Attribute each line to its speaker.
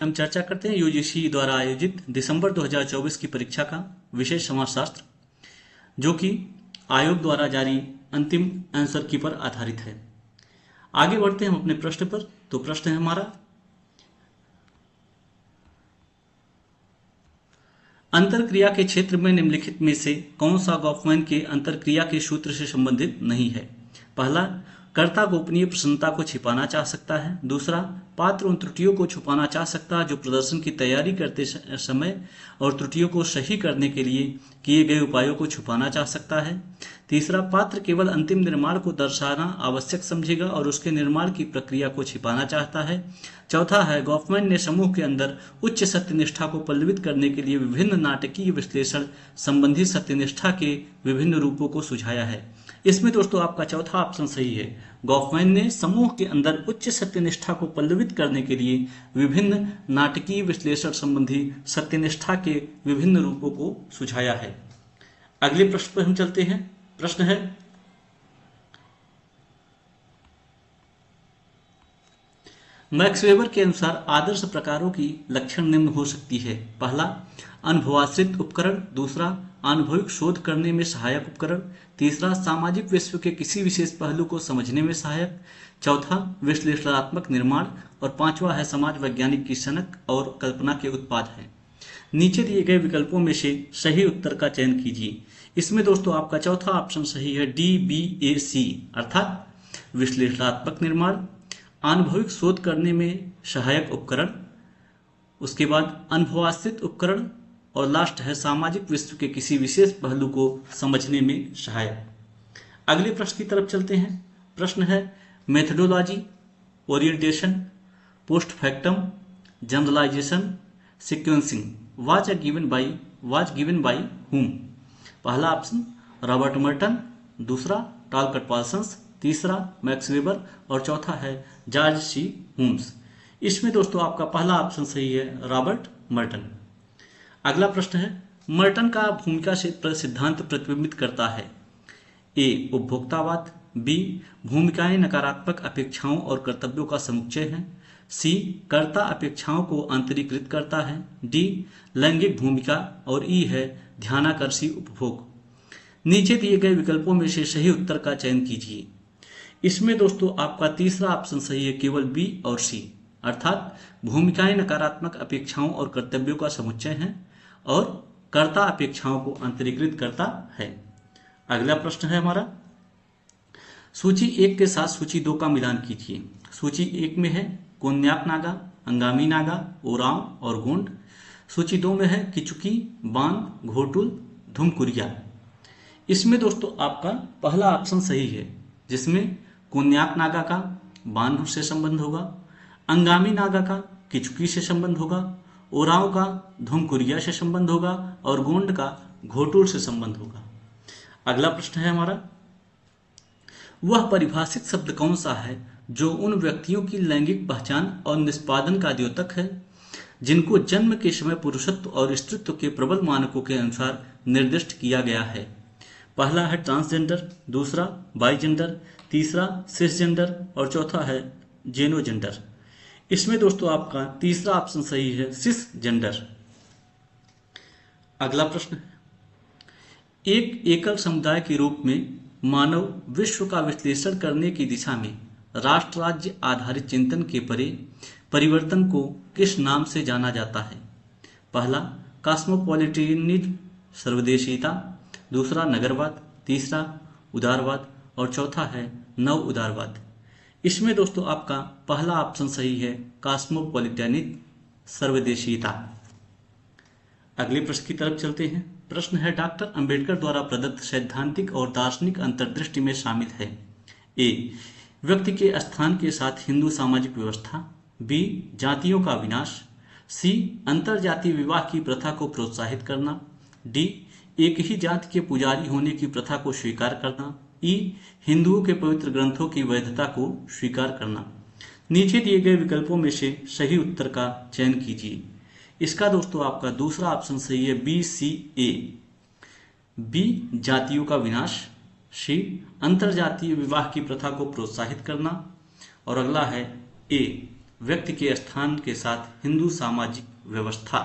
Speaker 1: हम चर्चा करते हैं यूजीसी द्वारा आयोजित दिसंबर 2024 की परीक्षा का विषय समाजशास्त्र, जो कि आयोग द्वारा जारी अंतिम आंसर की पर आधारित है। आगे बढ़ते हैं हम अपने प्रश्न पर। तो प्रश्न है हमारा, अंतरक्रिया के क्षेत्र में निम्नलिखित में से कौन सा गॉफमैन के अंतरक्रिया के सूत्र से संबंधित नहीं है? पहला, कर्ता गोपनीय प्रसन्नता को छिपाना चाह सकता है। दूसरा, पात्र उन त्रुटियों को छुपाना चाह सकता है जो प्रदर्शन की तैयारी करते समय और त्रुटियों को सही करने के लिए किए गए उपायों को छुपाना चाह सकता है। तीसरा, पात्र केवल अंतिम निर्माण को दर्शाना आवश्यक समझेगा और उसके निर्माण की प्रक्रिया को छिपाना चाहता है। चौथा है, गॉफमैन ने समूह के अंदर उच्च सत्यनिष्ठा को पल्लवित करने के लिए विभिन्न नाटकीय विश्लेषण संबंधी सत्यनिष्ठा के विभिन्न रूपों को सुझाया है। इसमें दोस्तों आपका चौथा ऑप्शन सही है। गॉफमैन ने समूह के अंदर उच्च सत्यनिष्ठा को पल्लवित करने के लिए विभिन्न नाटकीय विश्लेषण संबंधी सत्यनिष्ठा के विभिन्न रूपों को सुझाया है। अगले प्रश्न पर हम चलते हैं। प्रश्न है, मैक्स वेबर के अनुसार आदर्श प्रकारों की लक्षण निम्न हो सकती है। पहला, अनुभवाश्रित उपकरण। दूसरा, अनुभविक शोध करने में सहायक उपकरण। तीसरा, सामाजिक विश्व के किसी विशेष पहलू को समझने में सहायक। चौथा, विश्लेषणात्मक निर्माण। और पांचवा है, समाज वैज्ञानिक की सनक और कल्पना के उत्पाद है। नीचे दिए गए विकल्पों में से सही उत्तर का चयन कीजिए। इसमें दोस्तों आपका चौथा ऑप्शन सही है, DBAC, अर्थात विश्लेषणात्मक निर्माण, अनुभविक शोध करने में सहायक उपकरण, उसके बाद अनुभवाश्रित उपकरण, और लास्ट है सामाजिक विश्व के किसी विशेष पहलू को समझने में सहायक। अगले प्रश्न की तरफ चलते हैं। प्रश्न है, methodology, orientation, post factum, generalization, sequencing was given by whom? पहला ऑप्शन रॉबर्ट मर्टन, दूसरा टालकट पार्सन्स, तीसरा मैक्स वेबर और चौथा है जॉर्ज सी हुम्स। इसमें दोस्तों आपका पहला ऑप्शन सही है, रॉबर्ट मर्टन। अगला प्रश्न है, मर्टन का भूमिका से सिद्धांत प्रतिबिंबित करता है? ए, उपभोक्तावाद। बी, भूमिकाएं नकारात्मक अपेक्षाओं और कर्तव्यों का समुच्चय है। सी, कर्ता अपेक्षाओं को आंतरिकृत करता है। डी, लैंगिक भूमिका। और ई है ध्यानाकर्षी उपभोग। नीचे दिए गए विकल्पों में से सही उत्तर का चयन कीजिए। इसमें दोस्तों आपका तीसरा ऑप्शन सही है, केवल बी और सी, अर्थात भूमिकाएं नकारात्मक अपेक्षाओं और कर्तव्यों का समुच्चय है और कर्ता अपेक्षाओं को आंतरिकृत करता है। अगला प्रश्न है हमारा, सूची 1 के साथ सूची 2 का मिलान कीजिए। सूची 1 में है कोन्याक नागा, अंगामी नागा, ओरांव और गोंड। सूची 2 में है किचुकी, बांग, घोटुल, धुमकुरिया। इसमें दोस्तों आपका पहला ऑप्शन सही है, जिसमें कोन्याक नागा का बांध से संबंध होगा, अंगामी नागा का किचुकी से संबंध होगा, ओरांव का धुमकुरिया से संबंध होगा और गोंड का घोटुल से संबंध होगा। अगला प्रश्न है हमारा, वह परिभाषित शब्द कौन सा है जो उन व्यक्तियों की लैंगिक पहचान और निष्पादन का द्योतक है जिनको जन्म के समय पुरुषत्व और स्त्रीत्व के प्रबल मानकों के अनुसार निर्दिष्ट किया गया है? पहला है ट्रांसजेंडर, दूसरा बाईजेंडर, तीसरा सिसजेंडर और चौथा है जेनोजेंडर। इसमें दोस्तों आपका तीसरा ऑप्शन सही है, सिसजेंडर। अगला प्रश्न, एक एकल समुदाय के रूप में मानव विश्व का विश्लेषण करने की दिशा में राष्ट्र राज्य आधारित चिंतन के परे परिवर्तन को किस नाम से जाना जाता है? पहला कॉस्मोपॉलिटनिज्म, सर्वदेशीयता। दूसरा नगरवाद, तीसरा उदारवाद और चौथा है नव उदारवाद। इसमें दोस्तों आपका पहला ऑप्शन सही है, कॉस्मोपॉलिटनिज्म, सर्वदेशीयता। अगले प्रश्न की तरफ चलते हैं। प्रश्न है, डॉक्टर अंबेडकर द्वारा प्रदत्त सैद्धांतिक और दार्शनिक अंतर्दृष्टि में शामिल है? ए, व्यक्ति के स्थान के साथ हिंदू सामाजिक व्यवस्था। बी, जातियों का विनाश। सी, अंतरजातीय विवाह की प्रथा को प्रोत्साहित करना। डी, एक ही जाति के पुजारी होने की प्रथा को स्वीकार करना। ई, हिंदुओं के पवित्र ग्रंथों की वैधता को स्वीकार करना। नीचे दिए गए विकल्पों में से सही उत्तर का चयन कीजिए। इसका दोस्तों आपका दूसरा ऑप्शन सही है, BCA, बी, जातियों का विनाश। सी, अंतरजातीय विवाह की प्रथा को प्रोत्साहित करना और अगला है ए, व्यक्ति के स्थान के साथ हिंदू सामाजिक व्यवस्था।